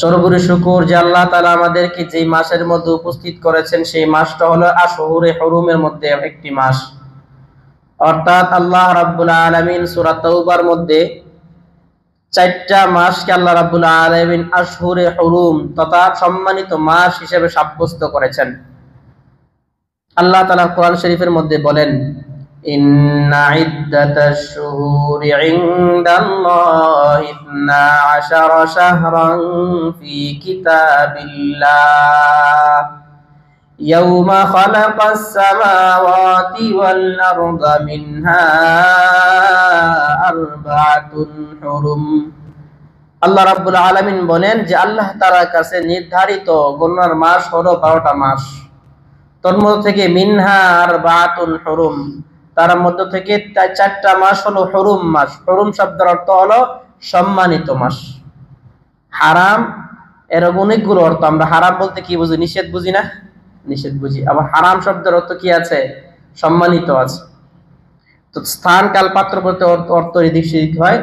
সর্বোপরি শুকর যে আল্লাহ তাআলা আমাদেরকে যে মাসের মধ্যে উপস্থিত করেছেন, সেই মাসটা হলো আশহুরে হুরুমের মধ্যে একটি মাস। অর্থাৎ আল্লাহ রাব্বুল আলামিন সূরা তাওবার মধ্যে চারটা মাসকে আল্লাহ রাব্বুল আলামিন আশহুরে হুরুম তথা সম্মানিত মাস হিসেবে সাব্যস্ত করেছেন। আল্লাহ তাআলা কোরআন শরীফের মধ্যে বলেন, ইন্না ইদ্দাতাশ শুহুরি ইনদাল্লাহি 12 শাহরান ফি কিতাবিল্লাহ ইয়াওমা খালাকাস সামাওয়াতি ওয়াল আরদা মিনহা আরবাআতুন হুরুম। আল্লাহ রাব্বুল আলামিন বলেন যে আল্লাহ তাআলার কাছে নির্ধারিত গণনার মাস হলো 12টা মাস। তার মধ্যে থেকে মিনহা আরবাআতুন হুরুম, তার মধ্য থেকে 4টা মাস হলো হুরুম মাস। হুরুম শব্দের অর্থ হলো সম্মানিত মাস। হারাম এর অনেকগুলো অর্থ। আমরা হারাম বলতে কি বুঝি? নিষেধ বুঝি না? নিষেধ বুঝি। আবার হারাম শব্দের অর্থ কি আছে? সম্মানিত আছে। তো স্থান কাল পাত্র বলতে অর্থ এদিক সেদিক হয়।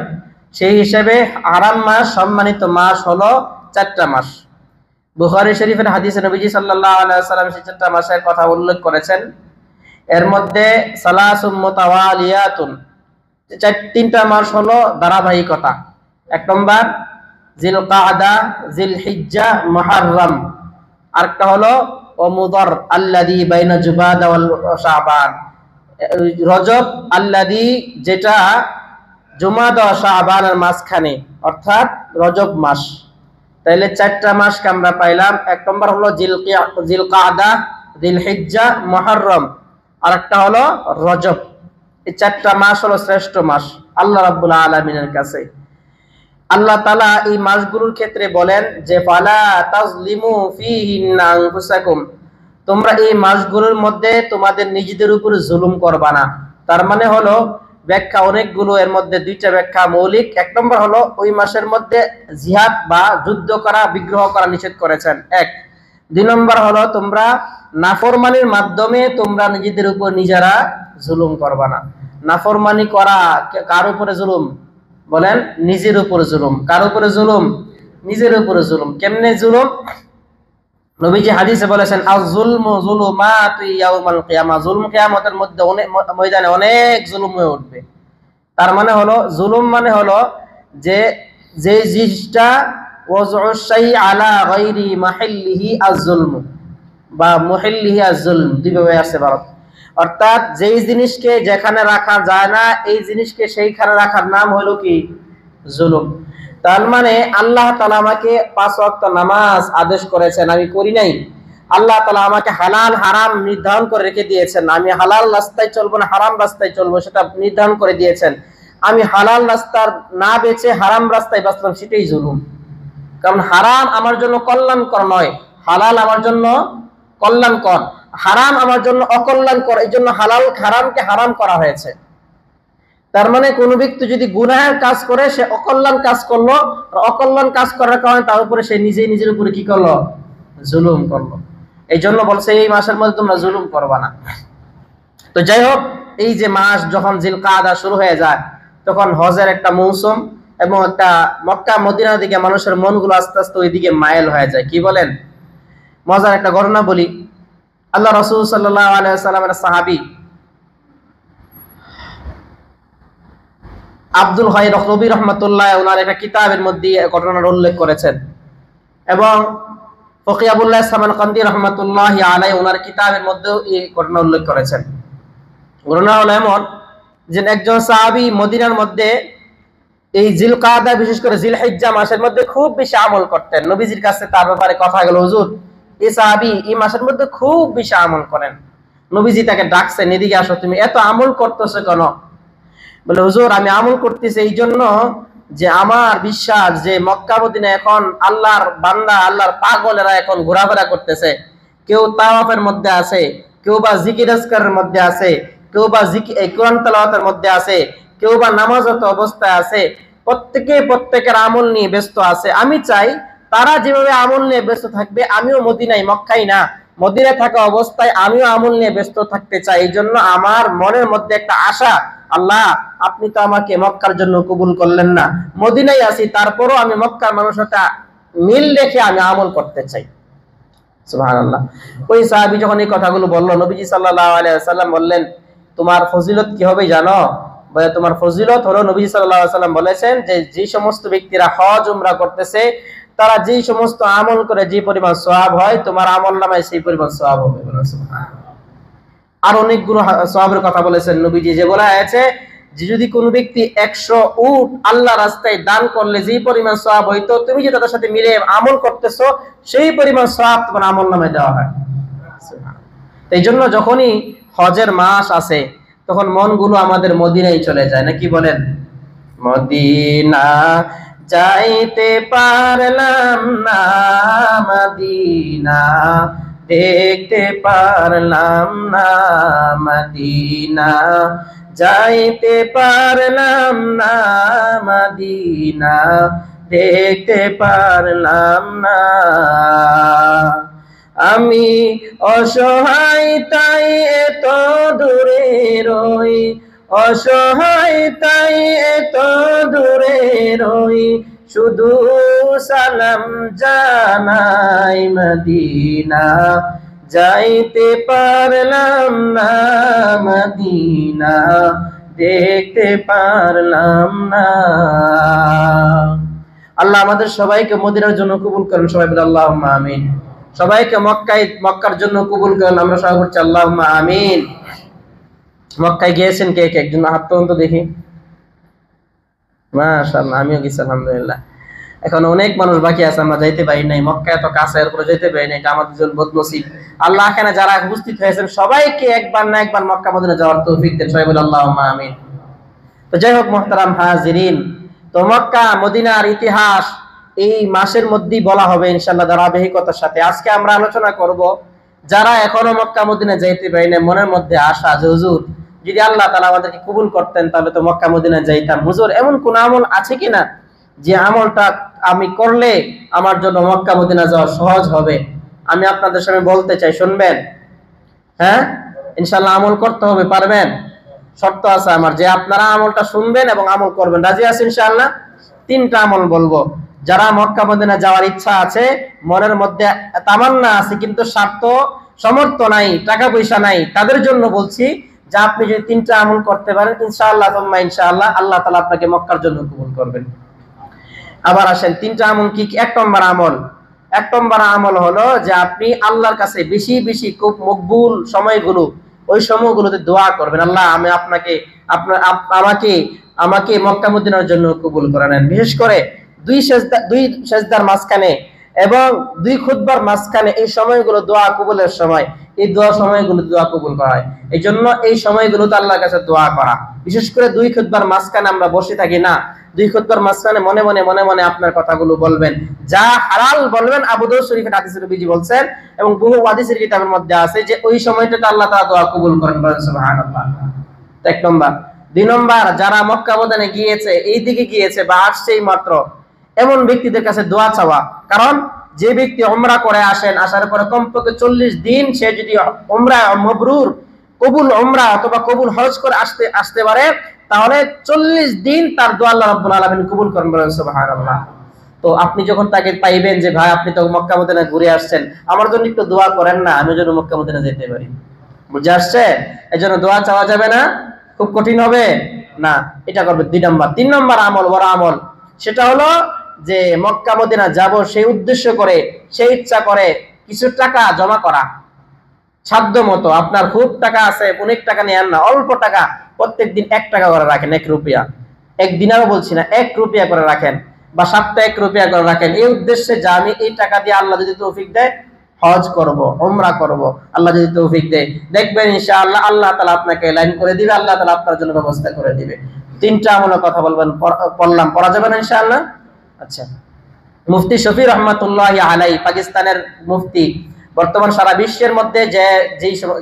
সেই হিসেবে হারাম মাস, সম্মানিত মাস হলো 4টা মাস। বুখারী শরীফের হাদিসে নবীজি সাল্লাল্লাহু আলাইহি ওয়াসাল্লাম সেই 4টা মাসের কথা উল্লেখ করেছেন। এর মধ্যে সালাসুম মুতাওয়ালিয়াতুন, 3টা মাস হলো ধারাবাহিকতা। 1 নম্বর জিলকাদা, জিলহিজ্জা, মুহররম। আরেকটা হলো মুদর আল্লাযী বাইনা জুবাদা ওয়াল শাবান, রজব আল্লাযী যেটা জুমাদা ও শাবানের মাঝখানে, অর্থাৎ রজব মাস। তাইলে 4টা মাসকে আমরা পাইলাম। 1 নম্বর হলো জিলকাদা, জিলহিজ্জা, মুহররম, আর একটা হলো রজব। এই 4টা মাস হলো শ্রেষ্ঠ মাস আল্লাহ রাব্বুল আলামিনের কাছে। আল্লাহ তাআলা এই মাসগুলোর ক্ষেত্রে বলেন যে ফালা তাজলিমু ফীহিন্না আনফুসাকুম, তোমরা এই মাসগুলোর মধ্যে তোমাদের নিজেদের উপর জুলুম করবা না। তার মানে হলো ব্যাখ্যা অনেকগুলো, এর মধ্যে 2টা ব্যাখ্যা মৌলিক। 1 নম্বর হলো ওই মাসের মধ্যে জিহাদ বা যুদ্ধ করা, বিগ্রহ করা নিষেধ করেছেন 1। 2 নম্বর হলো তোমরা নাফরমানির মাধ্যমে তোমরা নিজেদের উপর নিজেরা জুলুম করবা না। নাফরমানি করা কার উপরে জুলুম? বলেন, নিজের উপরে জুলুম। কার উপরে জুলুম? নিজের উপরে জুলুম। কেমনে জুলুম? নবীজি হাদিসে বলেছেন আয-যুলমু যুলুমাতু ইয়াউমাল কিয়ামা, জুলুম কিয়ামতের মধ্যে ময়দানে অনেক জুলুম হয়ে উঠবে। তার মানে হলো জুলুম মানে হলো যে জিনিসটা ওয়াজউ শাই আলা গায়রি মাহিল্লিহি আয-যুলম বা মুহিল্লিহি আয-যুলম, দুইভাবে আছে ভারত। অর্থাৎ যেই জিনিসকে যেখানে রাখা যায় না, এই জিনিসকে সেইখানে রাখার নাম হলো কি? জুলুম। তার মানে আল্লাহ তাআলা আমাকে 5 ওয়াক্ত নামাজ আদেশ করেছেন, আমি করি নাই। আল্লাহ তাআলা আমাকে হালাল হারাম নির্ধারণ করে রেখে দিয়েছেন, আমি হালাল রাস্তায় চলবো না হারাম রাস্তায় চলবো সেটা নির্ধারণ করে দিয়েছেন। আমি হালাল রাস্তার না বেঁচে হারাম রাস্তায় বাঁচলাম, সেটাই জুলুম। কারণ হারাম আমার জন্য কল্যাণকর নয়, হালাল আমার জন্য কল্যাণকর। হারাম আমার জন্য অকল্যাণকর, এই জন্য হারামকে হারাম করা হয়েছে। তার মানে কোন ব্যক্তি যদি গুনাহের কাজ করে, সে অকল্যাণ কাজ করলো, আর অকল্যাণ কাজ করার কারণে তার উপরে সে নিজের উপরে কি করলো? জুলুম করলো। এই জন্য বলছে এই মাসের মধ্যে তোমরা জুলুম করবা না। তো যাই হোক, এই যে মাস যখন জিলকাদা শুরু হয়ে যায়, তখন হজের একটা মৌসুম এবং একটা মক্কা মদিনার দিকে মানুষের মনগুলো আস্তে আস্তে ওইদিকে মাইল হয়ে যায়। কি বলেন? মজার একটা ঘটনা বলি। আল্লাহ রাসূল সাল্লাল্লাহু আলাইহি ওয়াসাল্লামের সাহাবী আব্দুল হাই রবি রহমাতুল্লাহ ওনার একটা কিতাবের মধ্যে ঘটনার উল্লেখ করেছেন, এবং ফকি আবুল্লাহ সামানকান্দি রহমাতুল্লাহি আলাইহি ওনার কিতাবের মধ্যেও এই ঘটনা উল্লেখ করেছেন। ঘটনা হলো এমন যে একজন সাহাবী মদিনার মধ্যে এই জিলকাদা, বিশেষ করে জিলহিজ্জা মাসের মধ্যে খুব বেশি আমল করতেন। নবীজির কাছে তার ব্যাপারে কথা গেল, হুজুর এই সাহাবী এই মাসের মধ্যে খুব বেশি আমল করেন। নবীজি তাকে ডাকছেন, এদিকে আসো, তুমি এত আমল করতেছো কেন? বলে, হুজুর আমি আমল করতেছি এই জন্য যে আমার বিশ্বাস যে মক্কা মদিনা এখন আল্লাহর বান্দা, আল্লাহর পাগলেরা এখন ঘোরাফেরা করতেছে। কেউ তাওয়াফের মধ্যে আছে, কেউ বা জিকির আজকারের মধ্যে আছে, কেউ বা কোরআন তেলাওয়াতের মধ্যে আছে, কেউ বা নামাজরত অবস্থায় আছে। প্রত্যেকের আমল নিয়ে ব্যস্ত আছে। আমি চাই তারা যেভাবে আমল নিয়ে ব্যস্ত থাকবে, আমিও মদিনায়, মক্কাই না, মদিনায় থাকা অবস্থায় আমিও আমল নিয়ে ব্যস্ত থাকতে চাই। এই জন্য আমার মনের মধ্যে একটা আশা, আল্লাহ আপনি তো আমাকে মক্কার জন্য কবুল করলেন না, মদিনায় আছি, তারপরও আমি মক্কার মানুষটা মিল রেখে আমি আমল করতে চাই। সুবহানাল্লাহ। ওই সাহাবী যখন এই কথাগুলো বলল, নবীজি সাল্লাল্লাহু আলাইহি ওয়াসাল্লাম বললেন, তোমার ফজিলত কি হবে জানো? বলে, তোমার ফজিলত হলো, নবীজি সাল্লাল্লাহু আলাইহি ওয়াসাল্লাম বলেছেন যে যে সমস্ত ব্যক্তিরা হজ উমরা করতেছে তারা যেই সমস্ত আমল করে যে পরিমাণ সওয়াব হয়, তোমার আমলনামায় সেই পরিমাণ সওয়াব হবে। সুবহানাল্লাহ। আর অনেকগুলো সওয়াবের কথা বলেছেন নবীজি, যে বলা আছে যে যদি কোনো ব্যক্তি 100 উট আল্লাহ রাস্তায় দান করলে যে পরিমাণ সওয়াব হইতো, তুমি যে তাদের সাথে মিলে আমল করতেছো সেই পরিমাণ সওয়াব তোমার আমলনামায় দেওয়া হয়। এই জন্য যখনই হজের মাস আসে তখন মনগুলো আমাদের মদিনায় চলে যায়, নাকি বলেন? মদিনা যাইতে পারলাম না, মদিনা দেখতে পারলাম না, মদিনা যাইতে পারলাম না, মদিনা দেখতে পারলাম না। আমি অসহায় তাই এত দূরে রই, অসহায় তাই এত দূরে রই, শুধু সালাম জানাই, মদিনা যাইতে পারলাম না, মদিনা দেখতে পারলাম না। আল্লাহ আমাদের সবাইকে মদিনার জন্য কবুল করেন, সবাই বলে আল্লাহুম্মা আমিন। সবাইকে মক্কার জন্য কবুল করেন, আমরা সবাই বলছি আল্লাহুম্মা আমিন। মক্কায় গিয়েছেন কে কে? একজন হাত তুলুন তো দেখি। মাশাআল্লাহ, আমিও গেছি আলহামদুলিল্লাহ। এখন অনেক মানুষ বাকি আছে, আমরা যাইতে পারি নাই। মক্কা এত কাছে, এরপরে যেতে পারি নাই, এটা আমাদের জন্য বদনসিব। আল্লাহ এখানে যারা উপস্থিত হয়েছেন সবাইকে একবার না একবার মক্কা মদিনা যাওয়ার তৌফিক দেন, সবাই বলে আল্লাহুম্মা আমিন। তো যাই হোক মুহতারাম হাজিরিন, তো মক্কা মদিনার ইতিহাস এই মাসের মধ্যেই বলা হবে ইনশাআল্লাহ ধারাবাহিকতার সাথে। আজকে আমরা আলোচনা করব যারা এখনো মক্কা মদিনা যাইতে পারি না, মনের মধ্যে আশা যে হুজুর যদি আল্লাহ তাআলা আমাদেরকে কবুল করতেন তাহলে তো মক্কা মদিনা যাইতাম। হুজুর এমন কোন আমল আছে কিনা যে আমলটা আমি করলে আমার জন্য মক্কা মদিনা যাওয়া সহজ হবে? আমি আপনাদের সামনে বলতে চাই, শুনবেন? হ্যাঁ ইনশাআল্লাহ আমল করতে হবে, পারবেন? শর্ত আছে আমার, যে আপনারা আমলটা শুনবেন এবং আমল করবেন। রাজি আছেন ইনশাআল্লাহ? 3টা আমল বলবো। যারা মক্কা মদিনা যাওয়ার ইচ্ছা আছে, মনের মধ্যে তামান্না আছে কিন্তু সামর্থ্য নাই, টাকা পয়সা নাই, তাদের জন্য বলছি যে আপনি যদি 3টা আমল করতে পারেন ইনশাআল্লাহ তোমরা ইনশাআল্লাহ আল্লাহ তাআলা আপনাকে মক্কার জন্য কবুল করবেন। আবার আসেন 3টা আমল কি? 1 নম্বর আমল হলো যে আপনি আল্লাহর কাছে বেশি বেশি খুব মকবুল সময়গুলো, ওই সময়গুলোতে দোয়া করবেন, আল্লাহ আমি আমাকে মক্কা মদিনার জন্য কবুল করে নেন। বিশেষ করে দুই সেজদার মাঝখানে এবং 2 খুতবার মাঝখানে এই সময়গুলো দোয়া কবুলের সময়, এই সময়গুলো দোয়া কবুল করা হয়। এই জন্য এই সময়গুলোতে আল্লাহর কাছে দোয়া করা, বিশেষ করে 2 খুতবার মাঝখানে আমরা বসে থাকি না, 2 খুতবার মাঝখানে মনে মনে আপনার কথাগুলো বলবেন, যা হালাল বলবেন। আবু দাউদ শরীফের হাদিসে নবীজি বলছেন এবং বহু হাদিসের কিতাবের মধ্যে আছে যে ওই সময়টাতে আল্লাহ তাআলা দোয়া কবুল করেন, বলেন সুবহানাল্লাহ। 1 নম্বর। 2 নম্বর, যারা মক্কা মদিনা গিয়েছে, এই দিকে গিয়েছে বা আসছেই মাত্র, এমন ব্যক্তিদের কাছে দোয়া চাওয়া। কারণ যে ব্যক্তি উমরা করে আসেন, আসার পরে কমপক্ষে 40 দিন সে যদি উমরা মাবরুর, কবুল উমরা অথবা কবুল হজ করে আসতে পারে, তাহলে 40 দিন তার দোয়া আল্লাহ রাব্বুল আলামিন কবুল করেন, বলেন সুবহানাল্লাহ। তো আপনি যখন তাকে পাইবেন যে ভাই আপনি তো মক্কা মদিনা ঘুরে আসছেন, আমার জন্য একটু দোয়া করেন না, আমি যেন মক্কা মদিনা যেতে পারি। বুঝে আসছে? এজন্য দোয়া চাওয়া যাবে না, খুব কঠিন হবে না, এটা করবে 2 নম্বর। 3 নম্বর আমল, বড় আমল, সেটা হলো যে মক্কা মদিনা যাব সেই উদ্দেশ্য করে, সেই ইচ্ছা করে কিছু টাকা জমা করা। সাধ্য মতো, আপনার খুব টাকা আছে, অনেক টাকা নেন না, অল্প টাকা প্রত্যেকদিন 1 টাকা করে রাখেন, 1 রুপিয়া, 1 দিনারও বলছি না, 1 রুপিয়া করে রাখেন, বা সপ্তাহে 1 রুপিয়া করে রাখেন। এই উদ্দেশ্যে যে আমি এই টাকা দিয়ে আল্লাহ যদি তৌফিক দেয় হজ করব, উমরা করব, আল্লাহ যদি তৌফিক দেয়, দেখবেন ইনশাআল্লাহ আল্লাহ তাআলা আপনাকে লাইন করে দিবে, আল্লাহ তাআলা আপনার জন্য ব্যবস্থা করে দিবে। 3টা আমলের কথা বলবেন, পড়লাম, পড়া যাবে না ইনশাআল্লাহ? আচ্ছা, মুফতি শফি রহমাতুল্লাহি আলাইহি, পাকিস্তানের মুফতি, বর্তমান সারা বিশ্বের মধ্যে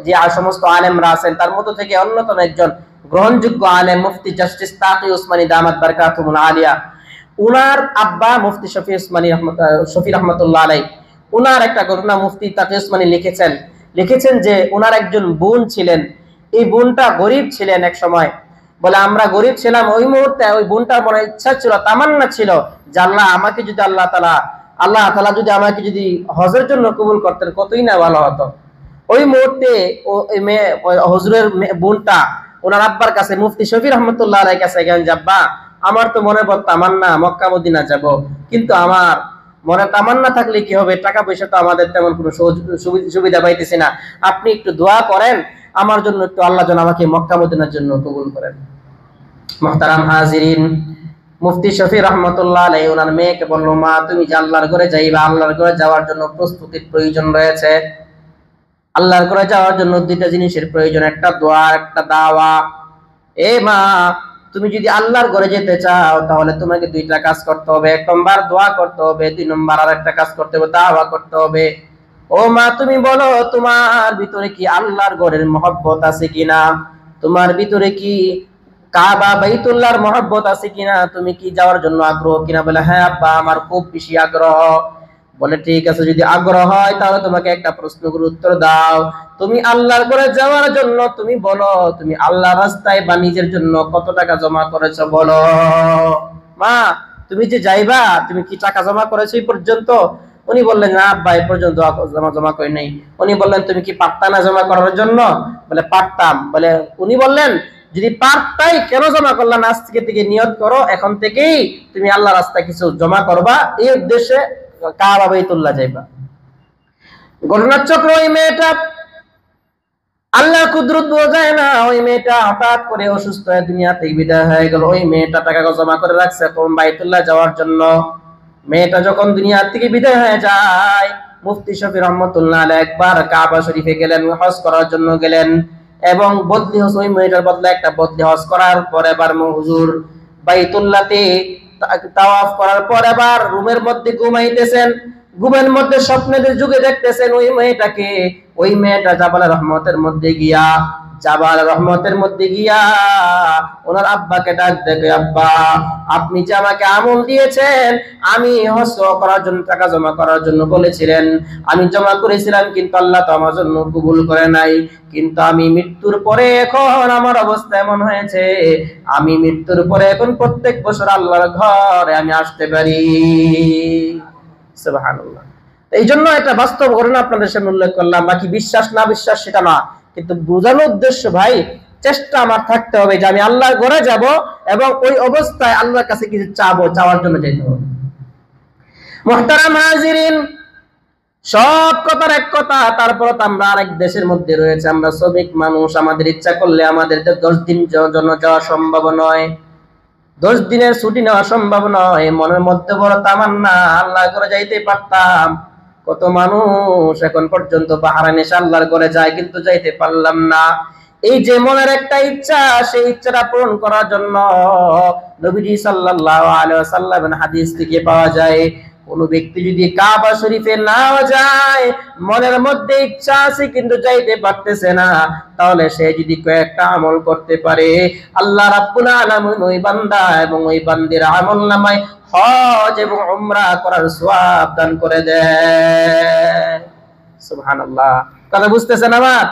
যে সমস্ত আলেমরা আছেন তার মধ্য থেকে অন্যতম একজন গ্রহণযোগ্য আলেম মুফতি জাস্টিস তাকি উসমানী দামাত বারকাতুহুল আলিয়া। উনার আব্বা মুফতি শফি রহমাতুল্লাহ আলাইহি, উনার একটা ঘটনা মুফতি তাকি উসমানী লিখেছেন যে উনার একজন বোন ছিলেন, এই বোনটা গরিব ছিলেন এক সময়। বলে আমরা গরিব ছিলাম, ওই মুহূর্তে ওই বোনটার মনে ইচ্ছা ছিল, তামান্না ছিল যে আল্লাহ আমাকে যদি আল্লাহ তাআলা আল্লাহ তাআলা যদি আমাকে যদি হজের জন্য কবুল করতেন কতই না ভালো হতো। ওই মুহূর্তে হুজুরের বোনটা ওনার আব্বার কাছে মুফতি শফি রহমতুল্লাহ আলাইহির কাছে গেলেন, আব্বা আমার তো মনে পড় তামান্না মক্কা মদিনা যাব, কিন্তু আমার মনে তামান্না থাকলে কি হবে, টাকা পয়সা তো আমাদের তেমন কোনো সুবিধা পাইতেছি না, আপনি একটু দোয়া করেন আমার জন্য, একটু আল্লাহ যেন আমাকে মক্কা মদিনার জন্য কবুল করেন। মুহতারাম হাজিরিন, মুফতি শফি রহমতুল্লাহ আলাইহি ওনার মেয়েকে বলল, মা তুমি যে আল্লাহর ঘরে যাইবা, আল্লাহর ঘরে যাওয়ার জন্য প্রস্তুতির প্রয়োজন রয়েছে। আল্লাহর ঘরে যাওয়ার জন্য দুইটা জিনিসের প্রয়োজন, একটা দোয়া, একটা দাওয়া। এ মা, তুমি যদি আল্লাহর ঘরে যেতে চাও তাহলে তোমাকে দুইটা কাজ করতে হবে, এক নম্বর দোয়া করতে হবে, দুই নম্বর আর একটা কাজ করতে হবে, দাওয়া করতে হবে। ও মা, তুমি বলো তোমার ভিতরে কি আল্লাহর ঘরের মহব্বত আছে কিনা, তোমার ভিতরে কি কাবা বাইতুল্লাহর মহব্বত আছে কিনা, তুমি কি যাওয়ার জন্য আগ্রহ কিনা? বলে হ্যাঁ আব্বা আমার খুব বেশি আগ্রহ। বলে ঠিক আছে, যদি আগ্রহ হয় তাহলে তোমাকে একটা প্রশ্নের উত্তর দাও, তুমি আল্লাহর ঘরে যাওয়ার জন্য তুমি বলো তুমি আল্লাহর রাস্তায় বা নিজের জন্য কত টাকা জমা করেছো বলো। মা তুমি যে যাইবা তুমি কি টাকা জমা করেছো এই পর্যন্ত? উনি বললেন না আব্বা এই পর্যন্ত জমা করি নাই। উনি বললেন তুমি কি পারতা না জমা করার জন্য? বলে পারতাম। বলে উনি বললেন যদি পারতাই কেন জমা করলা না, আজ থেকে নিয়ত করো এখন থেকেই তুমি আল্লাহ রাস্তায় কিছু জমা করবা, এই উদ্দেশ্যে কাবা বাইতুল্লাহ যাইবা। ঘটনার চক্র, ওই মেয়েটা আল্লাহ কুদরত বোঝায় না, ওই মেয়েটা হঠাৎ করে অসুস্থ হয়ে দুনিয়া থেকে বিদায় হয়ে গেল। ওই মেয়েটা টাকা জমা করে রাখছে বাইতুল্লাহ যাওয়ার জন্য। মেয়েটা যখন দুনিয়া থেকে বিদায় হয়ে যায়, মুফতি শফি রহমতুল্লাহ আলাইহি একবার কাবা শরীফে গেলেন, হজ করার জন্য গেলেন, এবং বদলি হজ, ওই মেয়েটার বদলে একটা বদলি হজ করার পর এবার হুজুর বাইতুল্লাহতে তাওয়াফ করার পর এবার রুমের মধ্যে ঘুমাইতেছেন। ঘুমের মধ্যে স্বপ্নের যুগে দেখতেছেন ওই মেয়েটাকে। ওই মেয়েটা জাবাল রহমতের মধ্যে গিয়া ওনার আব্বাকে ডাক দেখে, আব্বা আপনি যে আমাকে আমল দিয়েছেন, আমি হজ করার জন্য টাকা জমা করার জন্য বলেছিলেন, আমি জমা করেছিলাম, কিন্তু আল্লাহ তো আমার জন্য কবুল করে নাই। কিন্তু আমি মৃত্যুর পরে এখন আমার অবস্থা এমন হয়েছে, আমি মৃত্যুর পরে এখন প্রত্যেক বছর আল্লাহর ঘরে আমি আসতে পারি। সুবহানাল্লাহ। এই জন্য একটা বাস্তব ঘটনা আপনাদের সামনে উল্লেখ করলাম, বাকি বিশ্বাস না বিশ্বাস সেটা না, কিন্তু বোঝানোর উদ্দেশ্য ভাই চেষ্টা আমার থাকতে হবে যে আমি আল্লাহর ঘরে যাব এবং ওই অবস্থায় আল্লাহর কাছে কিছু চাওয়ার জন্য যেতে হবে। মুহতারাম হাজিরিন, সব কথার এক কথা, তারপর আমরা আরেক দেশের মধ্যে রয়েছে, আমরা শ্রমিক মানুষ, আমাদের ইচ্ছা করলে আমাদের 10 দিন জন্য যাওয়া সম্ভব নয়, 10 দিনের ছুটি নেওয়া সম্ভব নয়। মনের মধ্যে বড় তামান্না আল্লাহর ঘরে যাইতে পারতাম। কত মানুষ এখন পর্যন্ত বাহরাইনে আল্লাহর ঘরে যায় কিন্তু যাইতে পারলাম না। এই যে মনের একটা ইচ্ছা, সেই ইচ্ছাটা পূরণ করার জন্য নবীজি সাল্লাল্লাহু আলাইহি ওয়াসাল্লামের হাদিস থেকে পাওয়া যায়, কোন ব্যক্তি যদি কাবা শরীফে না যায়, মনের মধ্যে ইচ্ছা আছে কিন্তু যাইতে পারতেছে না, তাহলে সে যদি কয়েকটা আমল করতে পারে, আল্লাহ রাব্বুল আলামিন ওই বান্দা এবং ওই বান্দির আমলনামায় হজ এবং উমরা করার সওয়াব দান করে দেয়। সুবহানাল্লাহ। কথা বুঝতেছেন আমার?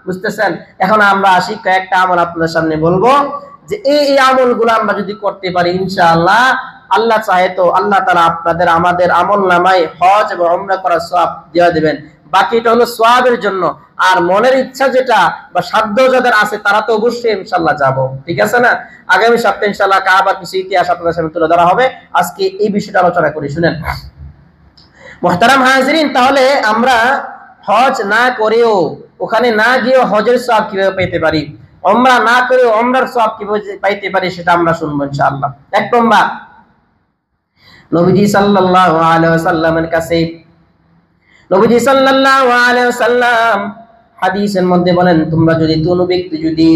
বুঝতেছেন? এখন আমরা আসি কয়েকটা আমল আপনাদের সামনে বলবো, যে এই আমলগুলো আমরা যদি করতে পারি ইনশাআল্লাহ, আল্লাহ চাহে তো আল্লাহ তাআলা আপনাদের আমাদের আমলনামায় হজ এবং উমরা করার সওয়াব দিয়ে দিবেন। বাকিটা হলো সওয়াবের জন্য, আর মনের ইচ্ছা যেটা বা সাধ্য যাদের আছে তারা তো অবশ্যই ইনশাআল্লাহ যাব। ঠিক আছে না? আগামী সপ্তাহে ইনশাআল্লাহ কাবার কিছু ইতিহাস আপনাদের সামনে তুলে ধরা হবে। আজকে এই বিষয়টা আলোচনা করি, শুনেন মুহতারাম হাজিরিন। তাহলে আমরা হজ না করেও, ওখানে না গিয়ে হজের সওয়াব কিভাবে পেতে পারি, উমরা না করেও উমরার সওয়াব কিভাবে পাইতে পারি, সেটা আমরা শুনবো ইনশাআল্লাহ। এক নম্বর, নবীজি সাল্লাল্লাহু আলাইহি ওয়াসাল্লামের কাছে, নবীজি সাল্লাল্লাহু আলাইহি ওয়াসাল্লাম হাদিসের মধ্যে বলেন, তোমরা যদি কোনো ব্যক্তি যদি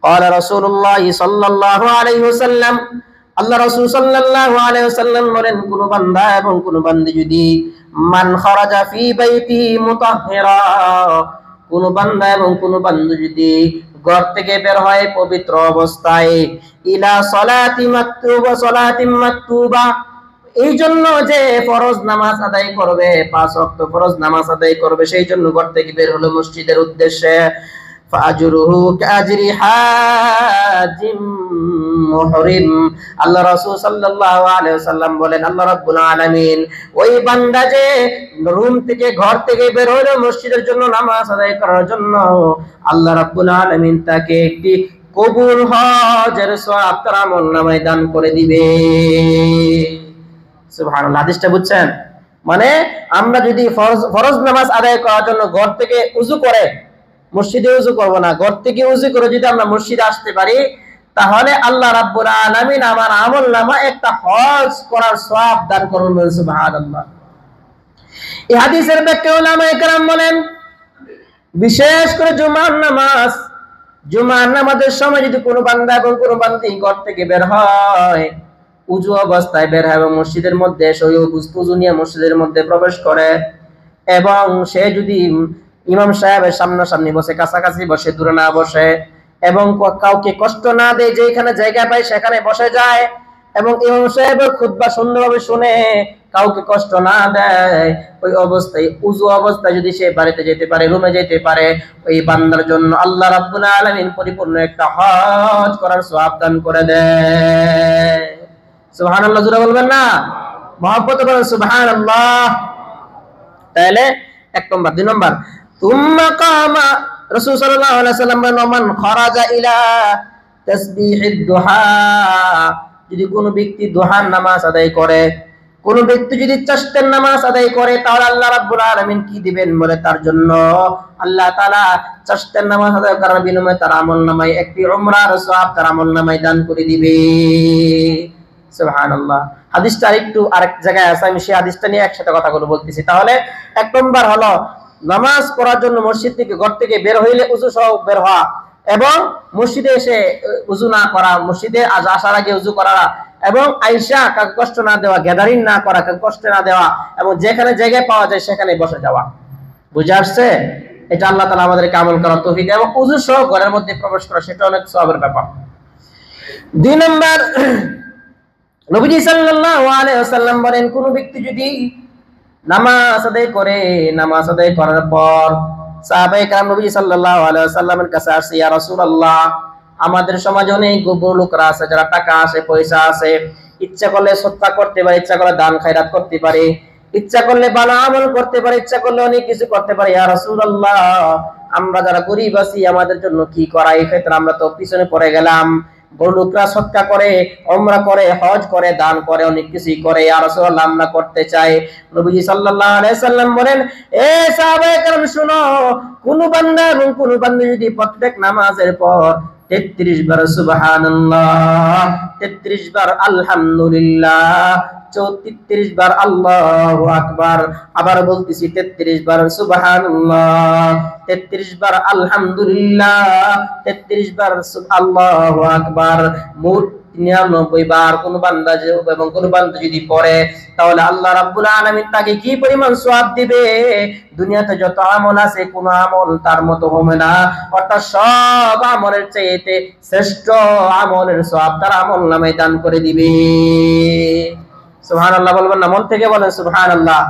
قال رسول الله صلى الله عليه وسلم, আল্লাহ রাসূল সাল্লাল্লাহু আলাইহি ওয়াসাল্লাম বলেন, কোন বান্দা এবং কোন বান্দি যদি মান খারাজা ফি বাইতি মুতাহহিরা, কোন বান্দা এবং কোন বান্দি যদি ঘর থেকে বের হয় পবিত্র অবস্থায়, ইলা সালাতি মাকতুবা, সালাতিন মাকতুবা, এই জন্য যে ফরজ নামাজ আদায় করবে, 5 ওয়াক্ত ফরজ নামাজ আদায় করবে, সেই জন্য ঘর থেকে বের হলো মসজিদের উদ্দেশ্যে, ফাজরুহু কাজরি হাজিম মুহরিম। আল্লাহ রাসূল সাল্লাল্লাহু আলাইহি ওয়াসাল্লাম বলেন, আল্লাহ রাব্বুল আলামিন ওই বান্দা যে রুম থেকে ঘর থেকে বের হলো মসজিদের জন্য নামাজ আদায় করার জন্য, আল্লাহ রাব্বুল আলামিন তাকে একটি কবুল হজের সওয়াব তার আমলনামায় দান করে দিবে। সুবহানাল্লাহ। হাদিসটা বুঝছেন? মানে আমরা যদি ফরজ নামাজ আদায় করার জন্য ঘর থেকে উযু করে, মসজিদে উযু করব না, ঘর থেকে উযু করে যদি আমরা মসজিদে আসতে পারি, তাহলে আল্লাহ রাব্বুল আলামিন আমার আমলনামা একটা হজ করার সওয়াব দান করবেন। সুবহানাল্লাহ। এই হাদিসের ব্যাখ্যা উলামায়ে কেরাম বলেন, বিশেষ করে জুমার নামাজের সময় যদি কোনো বান্দা এবং কোনো বান্দি ঘর থেকে বের হয়, উযু অবস্থায় বের হয় এবং মসজিদের মধ্যে ওই উযু নিয়ে মসজিদের মধ্যে প্রবেশ করে, এবং সে যদি ইমাম সাহেবের সামনাসামনি বসে, কাছাকাছি বসে, দূরে না বসে, এবং কাউকে কষ্ট না দেয়, যেখানে জায়গা পায় সেখানে বসে যায়, এবং ইমাম সাহেবের খুতবা সুন্দরভাবে শুনে কাউকে কষ্ট না দেয়, ওই অবস্থায় উযু অবস্থায় যদি সে বাড়িতে যেতে পারে, রুমে যেতে পারে, ওই বান্দার জন্য আল্লাহ রাব্বুল আলামিন পরিপূর্ণ একটা হজ করার সওয়াব দান করে দেয়। সুবহানাল্লাহ। জোরে বলবেন না? মহব্বতে বলেন সুবহানাল্লাহ। তাহলে এক নম্বর। দুই নম্বর, তুম্মা কামা রাসূল সাল্লাল্লাহু আলাইহি ওয়াসাল্লাম বলেন, মান খারাজা ইলা তাসবিহিদ দুহা, যদি কোনো ব্যক্তি দুহার নামাজ আদায় করে, কোন ব্যক্তি যদি চাষতের নামাজ আদায় করে, তাহলে আল্লাহ রাব্বুল আলামিন কি দিবেন বলে, তার জন্য আল্লাহ তাআলা চাষতের নামাজ আদায় করার বিনিময়ে তার আমলনামায় একটি উমরার সওয়াব তার আমলনামায় দান করে দিবে। সুবহানাল্লাহ। হাদিসটা একটু আরেক জায়গায় আছে, আমি সেই হাদিসটা নিয়ে একসাথে কথাগুলো বলতেছি। তাহলে এক নম্বর হলো নামাজ পড়ার জন্য মসজিদ থেকে ঘর থেকে বের হইলে উযু সহ বের হওয়া, এবং মসজিদে এসে উযু না করা, মসজিদে আসার আগে উযু করা, এবং আয়েশা কাউকে কষ্ট না দেওয়া, গ্যাদারিং না করা, কাউকে কষ্ট না দেওয়া, এবং যেখানে জায়গায় পাওয়া যায় সেখানে বসে যাওয়া। বুঝে আসছে? এটা আল্লাহ তাআলা আমাদেরকে আমল করার তৌফিক দেয়, এবং উযু সহ ঘরের মধ্যে প্রবেশ করা, সেটা অনেক সওয়াবের ব্যাপার। দুই নম্বর, নবীজি সাল্লাল্লাহু আলাইহি ওয়াসাল্লাম বলেন, কোন ব্যক্তি যদি নামাজ আদায় করে, নামাজ আদায় করার পর সাহাবায়ে কেরাম নবীজি সাল্লাল্লাহু আলাইহি ওয়াসাল্লামের কাছে আসে, ইয়া রাসূলুল্লাহ, আমাদের সমাজে অনেক গরিব লোকরা আছে, যারা টাকা আছে, পয়সা আছে, ইচ্ছা করলে সদকা করতে পারে, ইচ্ছা করলে দান খায়রাত করতে পারে, ইচ্ছা করলে ভালো আমল করতে পারে, ইচ্ছা করলে অনেক কিছু করতে পারে। ইয়া রাসূলুল্লাহ, আমরা যারা গরিব আছি, আমাদের জন্য কি করা? এই ক্ষেত্রে আমরা তো পিছনে পড়ে গেলাম। বড় লোকরা সদকা করে, উমরা করে, হজ করে, দান করে, অনেক কিছুই করে। ইয়া রাসূলুল্লাহ, আমরা করতে চাই। নবীজি সাল্লাল্লাহু আলাইহি সাল্লাম বলেন, এ সাহাবায়ে কেরাম শুনো, কোন বান্দা এবং কোন বান্দী যদি প্রত্যেক নামাজের পর 33 বার সুবহানাল্লাহ, 33 বার আলহামদুলিল্লাহ, 33 বার আল্লাহু আকবার, আবার বলতেছি 33 বার সুবহানাল্লাহ, 33 বার আলহামদুলিল্লাহ, 33 বার আল্লাহু আকবার, মোট 99 বার কোন বান্দা এবং কোন বান্দা যদি পড়ে, তাহলে আল্লাহ রাব্বুল আলামিন তাকে কি পরিমাণ সওয়াব দিবে? দুনিয়াতে যত আমল আছে, কোন আমল তার মতো হবে না। অর্থাৎ সব আমলের চাইতে শ্রেষ্ঠ আমলের সওয়াব তার আমলনামায় দান করে দিবে। সুবহানাল্লাহ বলবেন না? মন থেকে বলেন সুবহানাল্লাহ।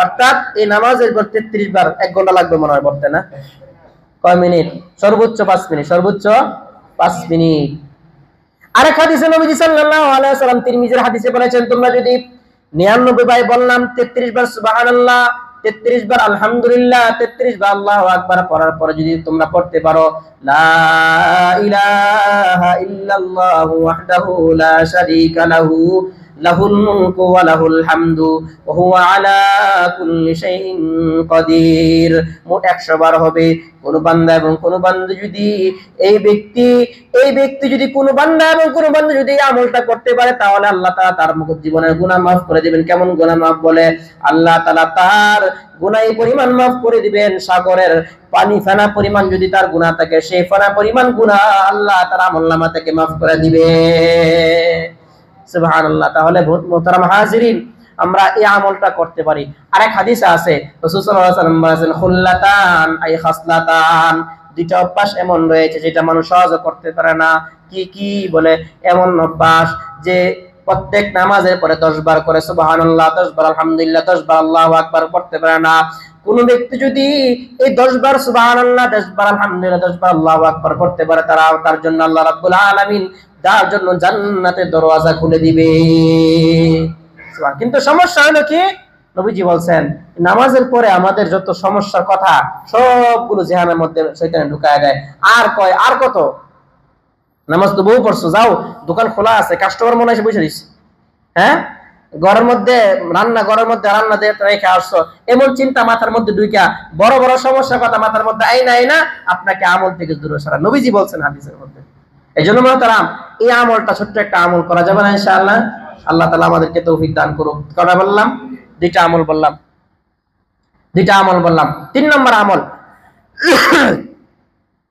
অর্থাৎ এই নামাজের পর 33 বার 1 ঘন্টা লাগবে মনে হয় পড়তে, না? কয় মিনিট? সর্বোচ্চ 5 মিনিট, সর্বোচ্চ 5 মিনিট। আরেক হাদিসে নবীজি সাল্লাল্লাহু আলাইহি ওয়াসাল্লাম তিরমিজির হাদিসে বলেছেন, তোমরা যদি 99 বার বললাম, 33 বার সুবহানাল্লাহ, 33 বার আলহামদুলিল্লাহ, 33 বার আল্লাহু আকবার পড়ার পরে যদি তোমরা পড়তে পারো, লা ইলাহা ইল্লাল্লাহু ওয়াহদাহু লা শারীকা লাহু, লাহুল মুলকু ওয়া লাহুল হামদু ওয়া হুয়া আলা কুল্লি শাইইন কাদির, মোট 100 বার হবে। কোন বান্দা এবং কোন বান্দা যদি এই ব্যক্তি যদি কোন বান্দা এবং কোন বান্দা যদি এই আমলটা করতে পারে, তাহলে আল্লাহ তাআলা তার জীবনের গুনাহ মাফ করে দিবেন। কেমন গুনাহ মাফ? বলে আল্লাহ তাআলা তার গুনাহ এই পরিমাণ মাফ করে দিবেন, সাগরের পানি ফেনা পরিমাণ যদি তার গুনাহ থাকে, সেই ফেনা পরিমাণ গুনাহ আল্লাহ তার আমলনামা থেকে মাফ করে দিবে। সুবহানাল্লাহ। তাহলে মুহতারাম হাজিরিন, আমরা এই আমলটা করতে পারি। আরেক হাদিসে আছে, রাসূল সাল্লাল্লাহু আলাইহি ওয়াসাল্লাম বলেছেন, খুল্লাতান আই খাসলাতান, দুইটা অভ্যাস এমন রয়েছে যেটা মানুষ সহজে করতে পারে না। কি কি? বলে এমন অভ্যাস যে প্রত্যেক নামাজের পরে 10 বার করে সুবহানাল্লাহ, 10 বার আলহামদুলিল্লাহ, 10 বার আল্লাহু আকবার পড়তে পারে না। কোন ব্যক্তি যদি এই 10 বার সুবহানাল্লাহ, 10 বার আলহামদুলিল্লাহ, 10 বার আল্লাহু আকবার করতে পারে, তার জন্য আল্লাহ রাব্বুল আলামিন তার জন্য জান্নাতের দরওয়াজা খুলে দিবে। কিন্তু সমস্যা হলো কি, নবীজি বলছেন নামাজের পরে আমাদের যত সমস্যার কথা সবগুলো জিহানের মধ্যে শয়তান ঢুকায় দেয়। আর কয় আর কত, নামাজ তো বহু পড়ছো, যাও দোকান খোলা আছে, কাস্টমার মনে এসে বসে দিচ্ছে, হ্যাঁ ঘরের মধ্যে রান্না দিয়ে রেখে আসছো, এমন চিন্তা মাথার মধ্যে ঢুকা বড় বড় সমস্যার কথা মাথার মধ্যে আইনা আপনাকে আমল থেকে দূরে সরা। নবীজি বলছেন হাদিসের মধ্যে। এই জন্য মহতারাম, এই আমলটা ছোট্ট একটা আমল করা যাবে না ইনশাআল্লাহ? আল্লাহ তাআলা আমাদেরকে তৌফিক দান করুক। কটা বললাম? দুইটা আমল বললাম। 3 নম্বর আমল,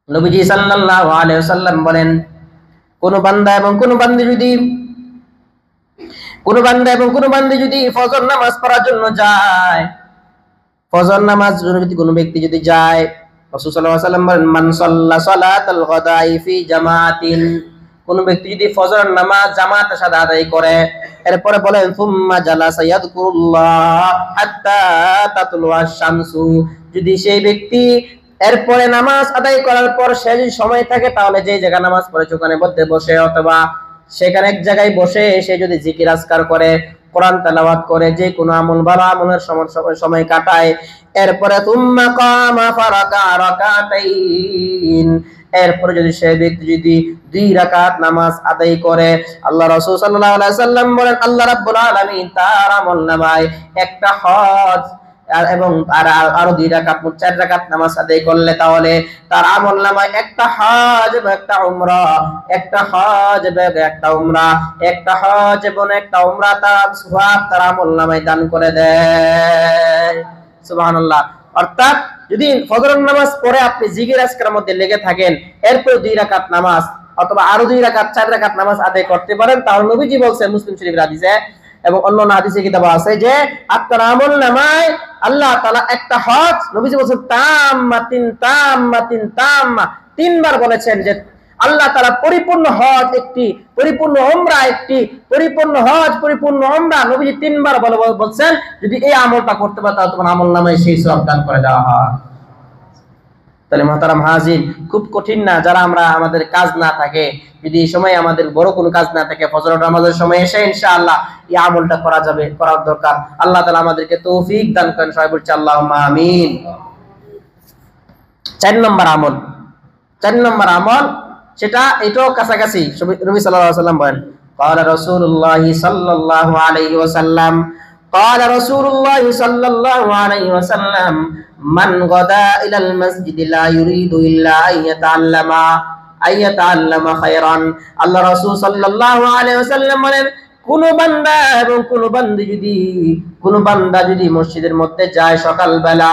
নবীজি সাল্লাল্লাহু আলাইহি ওয়াসাল্লাম বলেন, কোন বান্দা এবং কোন বান্দী যদি ফজর নামাজ পড়ার জন্য যায়, ফজর নামাজ যদি কোনো ব্যক্তি যদি যায়, রাসূল সাল্লাল্লাহু আলাইহি ওয়াসাল্লাম বলেন, মান সাল্লা সালাতাল গাদাই ফি জামাতিন, কোন ব্যক্তি যদি ফজর নামাজ জামাতের সাথে আদায় করে, এরপরে বলেন সুম্মা জালাসা ইয়াযকুরুল্লাহ হাত্তা তাতলুআশ শামসু, যদি সেই ব্যক্তি এরপরে নামাজ আদায় করার পর সে যদি সময় থাকে, তাহলে যে জায়গা নামাজ পড়েছে ওখানে মধ্যে বসে অথবা সেখানে এক জায়গায় বসে সে যদি জিকির আজকার করে, কোরআন তেলাওয়াত করে, যে কোনো আমল ভালো আমলের সময় কাটায়, এরপরে তুম্মা কামা ফারাকা রাকাতাইন, এরপরে যদি সে ব্যক্তি যদি 2 রাকাত নামাজ আদায় করে, আল্লাহ রাসূল সাল্লাল্লাহু আলাইহি ওয়াসাল্লাম বলেন আল্লাহ রাব্বুল আলামিন তার আমলনামায় একটা হজ এবং আরো 2 রাকাত, 4 রাকাত নামাজ আদায় করলে তাহলে তার আমলনামায় একটা হজ এবং একটা উমরা, একটা হজ এবং একটা উমরা, একটা হজ এবং একটা উমরা তার সওয়াব তার আমলনামায় দান করে দেয়। সুবহানাল্লাহ। অর্থাৎ যদি ফজরের নামাজ পড়ে আপনি জিকির আজকারের মধ্যে লেগে থাকেন, এরপর 2 রাকাত নামাজ অথবা আরো 2 রাকাত 4 রাকাত নামাজ আদায় করতে পারেন, তাহলে নবীজি বলছেন মুসলিম শরীফের হাদিসে এবং অন্যান্য হাদিসে কিতাবে আছে যে আপনার আমলনামায় আল্লাহ তাআলা একটা হজ, নবীজি বলেছেন তাম্মাতিন তাম্মাতিন তাম্মা, 3 বার বলেছেন যে আল্লাহ তাআলা পরিপূর্ণ হজ একটি, পরিপূর্ণ উমরা একটি, পরিপূর্ণ হজ পরিপূর্ণ উমরা, নবীজি 3 বার বলছেন যদি এই আমলটা করতে পারো তাহলে তোমার আমলনামায় সেই সওয়াব দান করে দেওয়া হয়। তাহলে মুহতারাম হাজির, খুব কঠিন না, যারা আমরা আমাদের কাজ না থাকে, যদি এই সময় আমাদের বড় কোনো কাজ না থাকে, ফজর নামাজের সময় এসে ইনশাআল্লাহ এই আমলটা করা যাবে, করার দরকার। আল্লাহ তাআলা আমাদেরকে তৌফিক দান করেন, সবাই বলছি আল্লাহুম্মা আমিন। 4 নম্বর আমল সেটা এটাও কাছাকাছি, নবী সাল্লাল্লাহু আলাইহি ওয়াসাল্লাম বলেন, ক্বালা রাসূলুল্লাহ সাল্লাল্লাহু আলাইহি ওয়াসাল্লাম, ক্বালা রাসূলুল্লাহ সাল্লাল্লাহু আলাইহি ওয়াসাল্লাম, মান গাদা ইলাল মাসজিদ লা ইউরিদু ইল্লা আইয়াতাআল্লামা খায়রান। আল্লাহ রাসূল সাল্লাল্লাহু আলাইহি ওয়াসাল্লাম বলেন, কোন বান্দা এবং কোন বান্দা যদি মসজিদের মধ্যে যায় সকালবেলা,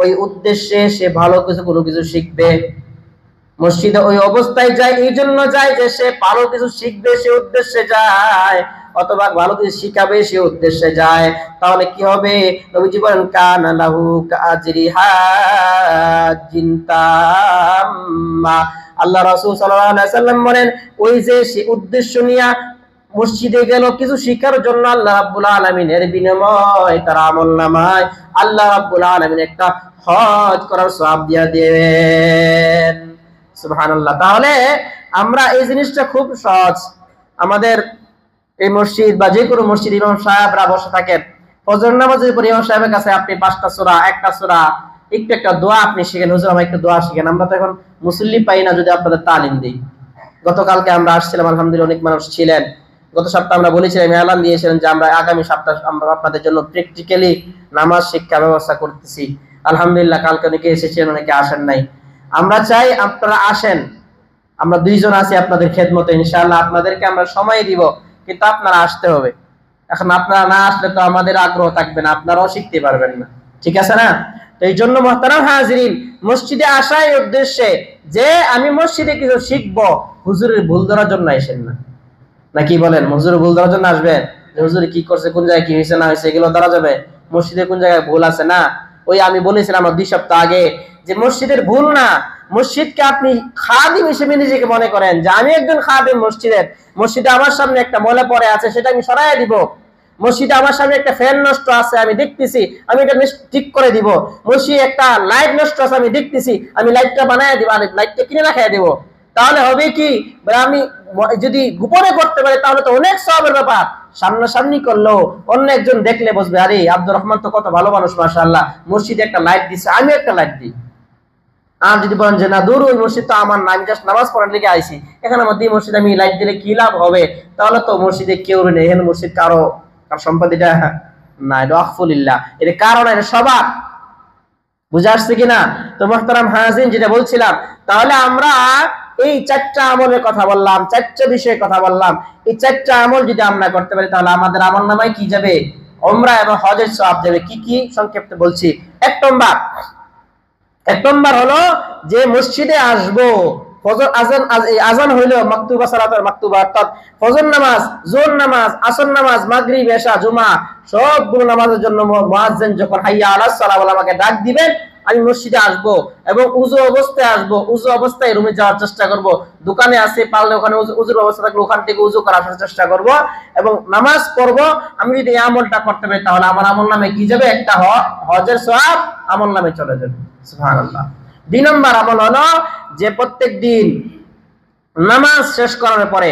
ওই উদ্দেশ্যে সে ভালো কোনো কিছু শিখবে, মসজিদে ওই অবস্থায় যায়, এই জন্য যায় যে সে ভালো কিছু শিখবে সে উদ্দেশ্যে যায়, অথবা ভালো কিছু শিখাবে সে উদ্দেশ্যে যায়, তাহলে কি হবে? নবীজি বলেন কানা লাহু কাআজরি হাজ্জিন তাম্মা। আল্লাহ রাসূল সাল্লাল্লাহু আলাইহি ওয়াসাল্লাম বলেন, ওই যে সে উদ্দেশ্য নিয়ে মসজিদে গেল কিছু শিখার জন্য, আল্লাহ রাব্বুল আলামিনের বিনিময় তার আমলনামায় আল্লাহ রাব্বুল আলামিন একটা হজ করার সওয়াব দিয়ে দেন। সুবহানাল্লাহ। তাহলে আমরা এই জিনিসটা খুব সহজ, আমাদের এই মসজিদ বা যে কোনো মসজিদ ইমাম সাহেবরা বসে থাকেন, ফজর নামাজের পর ইমাম সাহেবের কাছে আপনি 5টা সূরা, একটা সূরা, একটা দোয়া আপনি শিখেন, হুজুর আমাকে একটা দোয়া শিখেন। আমরা তো এখন মুসল্লি পাই না, যদি আপনাদের তালিম দিই। গতকালকে আমরা আসছিলাম, আলহামদুলিল্লাহ অনেক মানুষ ছিলেন। গত সপ্তাহে আমরা বলেছিলাম, এলান দিয়েছিলেন যে আমরা আগামী সপ্তাহ আমরা আপনাদের জন্য প্র্যাকটিক্যালি নামাজ শিক্ষা ব্যবস্থা করতেছি। আলহামদুলিল্লাহ কালকে অনেকে এসেছেন, অনেকে আসেন নাই। আমরা চাই আপনারা আসেন, আমরা 2 জন আছি আপনাদের খেদমতে, ইনশাআল্লাহ আপনাদেরকে আমরা সময় দিব, কিন্তু আপনারা আসতে হবে। এখন আপনারা না আসলে তো আমাদের আগ্রহ থাকবে না, আপনারাও শিখতে পারবেন না, ঠিক আছে না? তো এই জন্য মুহতারাম হাজিরিন, মসজিদে আসার উদ্দেশ্যে যে আমি মসজিদে কিছু শিখবো, হুজুরের ভুল ধরার জন্য আসেন না, নাকি বলেন? হুজুরের ভুল ধরার জন্য আসবেন, যে হুজুর কি করছে, কোন জায়গায় কি হয়েছে না হয়েছে এগুলো ধরা যাবে? মসজিদে কোন জায়গায় ভুল আছে না, ওই আমি বলেছিলাম 2 সপ্তাহ আগে যে মসজিদের ভুল না, মসজিদকে আপনি খাদিম হিসেবে নিজেকে মনে করেন যে আমি একজন খাদিম মসজিদের, মসজিদে আমার সামনে একটা ময়লা পড়ে আছে সেটা আমি সরাইয়া দিব, মসজিদে আমার সামনে একটা ফ্যান নষ্ট আছে, আমি দেখতেছি, আমি এটা ঠিক করে দিব। মসজিদে একটা লাইট নষ্ট আছে, আমি দেখতেছি, আমি লাইটটা বানায় দিব, আর লাইটটা কিনে রাখাই দেব। তাহলে হবে কি, আমি যদি গোপনে করতে পারি তাহলে তো অনেক সওয়াবের ব্যাপার। সামনাসামনি করলেও অন্য একজন দেখলে বসবে, আরে আব্দুর রহমান তো কত ভালো মানুষ, মাশাআল্লাহ, মসজিদে একটা লাইট দিচ্ছে, আমি একটা লাইট দিই। আর যদি বলেন যে না, দূর, ওই মসজিদ তো আমার না, আমি জাস্ট নামাজ পড়ার লিগে আইছি, এখানে আমার এই মসজিদে আমি লাইট দিলে কি লাভ হবে, তাহলে তো মসজিদে কেউ নেই, এখানে মসজিদ কারো সম্পত্তিটা না, এটা আখফুলিল্লাহ, এটা কারণ, এটা স্বভাব। বুঝে আসছে কিনা? তো মুহতারাম হাজিরিন, যেটা বলছিলাম, তাহলে আমরা এই 4টা আমলের কথা বললাম, 4টা বিষয়ের কথা বললাম, এই 4টা আমল যদি আমরা করতে পারি তাহলে আমাদের আমলনামায় কি যাবে? উমরা এবং হজের সওয়াব যাবে। কি কি সংক্ষেপে বলছি। এক নম্বর হলো যে মসজিদে আসবো, ফজর আজান হইলো, মাকতুবা সালাতের মাকতুবা, অর্থাৎ ফজর নামাজ, যোহর নামাজ, আসর নামাজ, মাগরিব, এশা, জুমা, সবগুলো নামাজের জন্য মুয়াজ্জিন যখন হাইয়া আলাস সালাহ বলে আমাকে ডাক দিবেন, আমি মসজিদে আসবো এবং উযু অবস্থায় আসবো। উযু অবস্থায় রুমে যাওয়ার চেষ্টা করব, দোকানে আছে পারলে ওখানে উযুর অবস্থা থাকলে ওখান থেকে উযু করার চেষ্টা করব এবং নামাজ পড়বো। আমি যদি এই আমলটা করতে পারি তাহলে আমার আমলনামে কি যাবে? একটা হজের সওয়াব আমলনামে চলে যাবে। সুবহানাল্লাহ। 2 নম্বর আমল হলো যে প্রত্যেক দিন নামাজ শেষ করার পরে,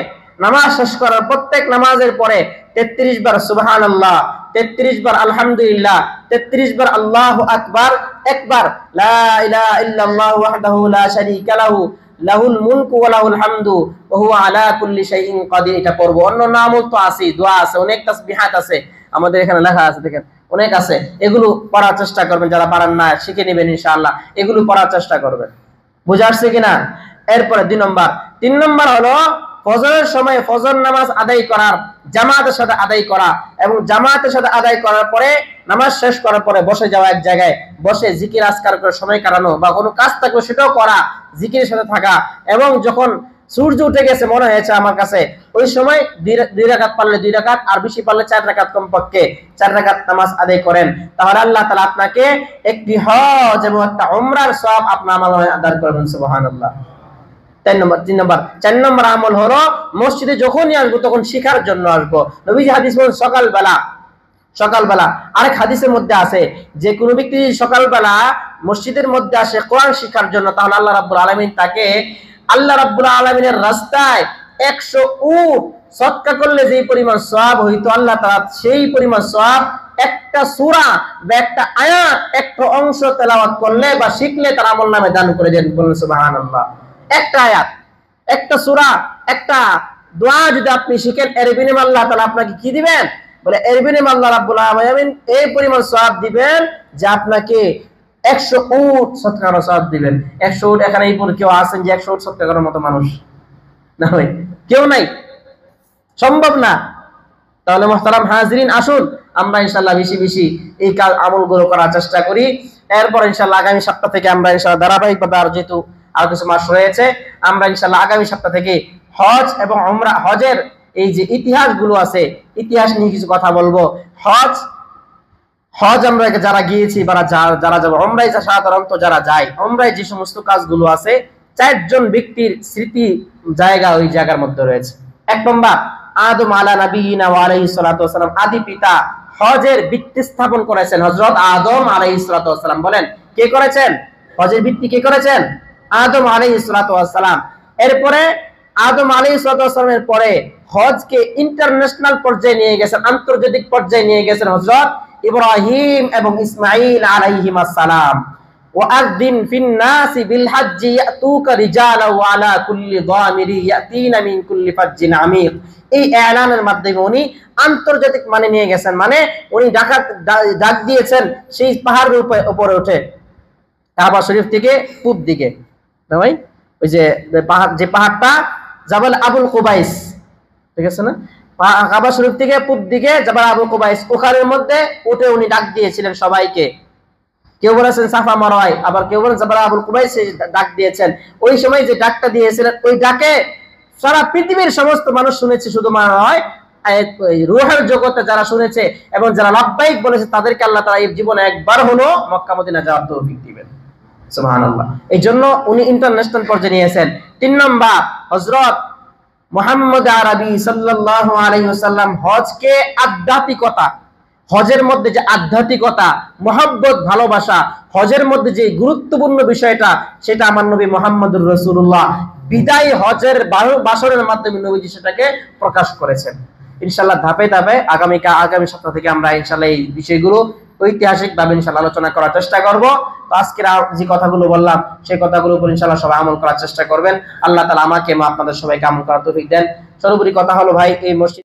প্রত্যেক নামাজের পরে 33 বার সুবহানাল্লাহ, 33 বার আলহামদুলিল্লাহ, 33 বার আল্লাহু আকবার, একবার লা ইলাহা ইল্লাল্লাহু ওয়াহদাহু লা শারীকা লাহু লাহুল মুলকু ওয়া লাহুল হামদু ওয়া হুয়া আলা কুল্লি শাইইন কাদির, এটা পড়বো। অন্য আমল তো আছে, দোয়া আছে, অনেক তাসবিহাত আছে, আমাদের এখানে লেখা আছে, দেখেন অনেক আছে, এগুলো পড়ার চেষ্টা করবেন, যারা পারেন না শিখে নেবেন ইনশাআল্লাহ, এগুলো পড়ার চেষ্টা করবেন। বুঝা আসছে কিনা? এরপরে 2 নম্বর। 3 নম্বর হলো ফজরের সময় ফজর নামাজ আদায় করার, জামাতের সাথে আদায় করা, এবং জামাতের সাথে আদায় করার পরে নামাজ শেষ করার পরে বসে যাওয়া, এক জায়গায় বসে জিকির আজকার করে সময় কাটানো, বা কোনো কাজ থাকলে সেটাও করা, জিকিরের সাথে থাকা। এবং যখন সূর্য উঠে গেছে মনে হয়েছে আমার কাছে, ওই সময় 2 রাকাত পারলে 2 রাকাত, আর বেশি পারলে 4 রাকাত, কমপক্ষে 4 রাকাত নামাজ আদায় করেন, তাহলে আল্লাহ তাআলা আপনাকে একটি হজ এবং একটা উমরার সওয়াব আপনার আমলে আদায় করবেন। সুবহানাল্লাহ। 4 নম্বর আমল হলো মসজিদে যখনই আসবো তখন শিখার জন্য আসবো। নবীজি হাদিস বলেন সকালবেলা। আরেক হাদিসের মধ্যে আছে যে কোনো ব্যক্তি সকালবেলা মসজিদের মধ্যে আসে কোরআন শিখার জন্য, তাহলে আল্লাহ রাব্বুল আলামিন তাকে আল্লাহ রাব্বুল আলামিনের রাস্তায় 100 উট সদকা করলে যেই পরিমাণ সওয়াব হইতো, আল্লাহ তাআলা সেই পরিমাণ সওয়াব একটা সূরা বা একটা আয়াত, একটা অংশ তেলাওয়াত করলে বা শিখলে তার আমলনামে দান করে দেন। বলুন সুবহানাল্লাহ। একটা আয়াত, একটা সূরা, একটা দোয়া যদি আপনি শিখেন, এর বিনিময়ে আল্লাহ তাআলা আপনাকে কি দিবেন? বলে এর বিনিময়ে আল্লাহ রাব্বুল আলামিন এই পরিমাণ সওয়াব দিবেন যে আপনাকে 100 উট সদকা করার সওয়াব দিবেন। 100 উট, এখানে এই পর কেউ আছেন যে 100 উট সদকা করার মতো মানুষ? না ভাই, কেউ নাই, সম্ভব না। তাহলে মুহতারাম হাজিরিন, আসুন আমরা ইনশাআল্লাহ বেশি এই কাজ আমলগুলো করার চেষ্টা করি। এরপর ইনশাআল্লাহ আগামী সপ্তাহ থেকে আমরা ইনশাআল্লাহ ধারাবাহিকভাবে, আর যেহেতু আর কিছু মাস রয়েছে, আমরা ইনশাআল্লাহ আগামী সপ্তাহ থেকে হজ এবং উমরা, হজের এই যে ইতিহাসগুলো আছে, ইতিহাস নিয়ে কিছু কথা বলবো। হজ আমরা যারা গিয়েছি বা যারা যাবো, উমরায় সাধারণত যারা যায়, উমরায় যে সমস্ত কাজগুলো আছে, 4 জন ব্যক্তির স্মৃতি জায়গা ওই জায়গার মধ্যে রয়েছে। 1 নম্বর, আদম আলা নবিয়িনা ওয়া আলাইহিস সালাতু ওয়াস সালাম, আদি পিতা হজের ভিত্তি স্থাপন করেছেন হযরত আদম আলাইহিস সালাতু ওয়াস সালাম। বলেন কে করেছেন? হজের ভিত্তি কে করেছেন? আদম আলাইহিস সালাতু ওয়াস সালাম। এরপরে আদম আলাইহিস সালাতু ওয়াস সালামের পরে হজকে ইন্টারন্যাশনাল পর্যায়ে নিয়ে গেছেন, আন্তর্জাতিক পর্যায়ে নিয়ে গেছেন হযরত ইব্রাহিম এবং ইসমাঈল আলাইহিমাস সালাম। ওয়াআযিন ফিন নাসি বিল হজ্জি ইয়াতুকা রিজালা ওয়া আলা কুল্লি দামিরি ইয়াতিনা মিন কুল্লি ফাজ্জিন আমিক। এই এলানের মাধ্যমে উনি আন্তর্জাতিক মানে নিয়ে গেছেন, মানে উনি ডাক দিয়েছেন সেই পাহাড়ের উপরে উঠে, কাবা শরীফ থেকে পূব দিকে, না ভাই, ওই যে পাহাড়টা জাবাল আবুল কুবাইস, ঠিক আছে না? কাবা শরীফ থেকে পূব দিকে জাবাল আবুল কুবাইস, ওখানের মধ্যে উঠে উনি ডাক দিয়েছিলেন সবাইকে। কেউ বলেছেন সাফা মারওয়ায়, আবার কেউ বলেন জাবাল আবুল কুবাইস ডাক দিয়েছেন। ওই সময় যে ডাকটা দিয়েছিলেন, ওই ডাকে সারা পৃথিবীর সমস্ত মানুষ শুনেছে, শুধু নয়, রূহের জগতে যারা শুনেছে এবং যারা লাব্বাইক বলেছে, তাদেরকে আল্লাহ তাআলা এই জীবনে একবার হলো মক্কা মদিনা যাওয়ার তৌফিক দিবেন। সুবহানাল্লাহ। এই জন্য উনি ইন্টারন্যাশনাল পর্যায়ে নিয়েছেন। 3 নম্বর, হযরত মুহাম্মদ আরবি সাল্লাল্লাহু আলাইহি ওয়াসাল্লাম হজকে আধ্যাত্মিকতা, হজের মধ্যে যে আধ্যাত্মিকতা, মহব্বত, ভালোবাসা, হজের মধ্যে যে গুরুত্বপূর্ণ বিষয়টা, সেটা আমার নবী মুহাম্মদুর রাসূলুল্লাহ বিদায় হজের বাসরের মাধ্যমে নবীজি সেটাকে প্রকাশ করেছেন। ইনশাআল্লাহ ধাপে ধাপে আগামী সপ্তাহ থেকে আমরা ইনশাআল্লাহ এই বিষয়গুলো ঐতিহাসিক ভাবে ইনশাআল্লাহ আলোচনা করার চেষ্টা করব। তো আজকের যে কথাগুলো বললাম সেই কথাগুলোর উপর ইনশাআল্লাহ সবাই আমল করার চেষ্টা করবেন। আল্লাহ তাআলা আমাকে আপনাদের সবাইকে আমল করার তৌফিক দেন। সর্বোপরি কথা হলো ভাই, এই মসজিদ